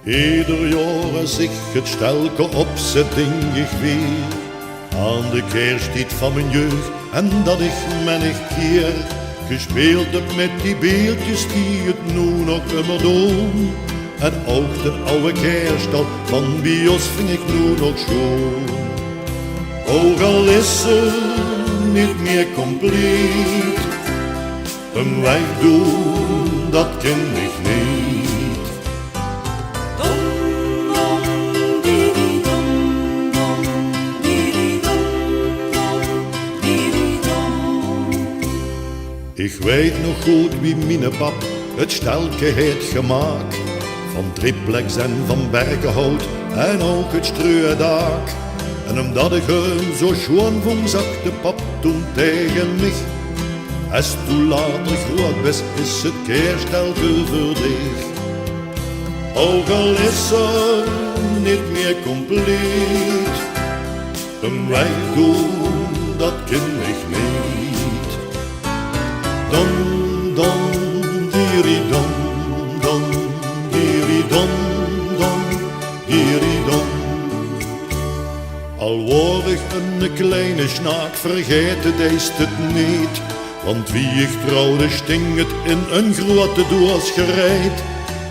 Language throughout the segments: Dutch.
Ieder jaar zich het stelke opzet ding ik weer aan de kersttijd van mijn jeugd en dat ik menig keer gespeeld heb met die beeldjes die het nu nog immer doen. En ook de oude kerststal van bios vind ik nu nog schoon. Ook al is ze niet meer compleet, een wij doen, dat ken ik niet. Ik weet nog goed wie mijn pap het stelke heeft gemaakt. Van triplex en van berkenhout en ook het streudak. En omdat ik hem zo schoon vond, zag de pap toen tegen mij: als toen later groot best is het kerststelke voor dich. Ook al is ze niet meer compleet, een wij doen, dat ken ik niet. Don, don, dieridon, don, dieridon, don, dieridon. Al word ik een kleine snaak, vergeten deze het niet. Want wie ik trouwde sting het in een grote doos gereid.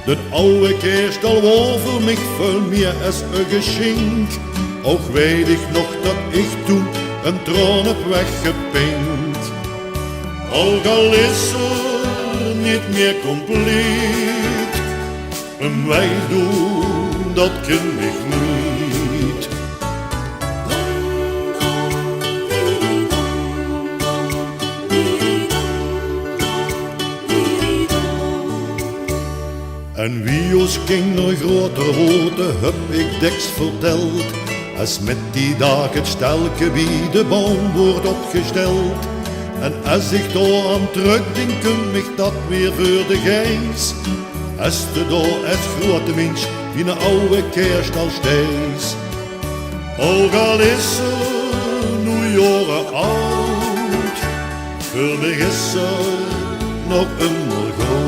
De oude kerststal was voor mij veel meer als een geschenk. Ook weet ik nog dat ik toen een troon heb weggepinkt. Ook al is ze niet meer compleet, en wij doen, dat ken ik niet. En wie ons kinder groter worden, heb ik deks verteld. Als met die dag het stelke wie de boom wordt opgesteld. En als ik daar aan terugdenk, kom ik dat weer voor de geest. Als de daar het grote mens wie een oude kerststal steeds. Ook al is ze nu jaren oud, voor mij is ze nog immer goed.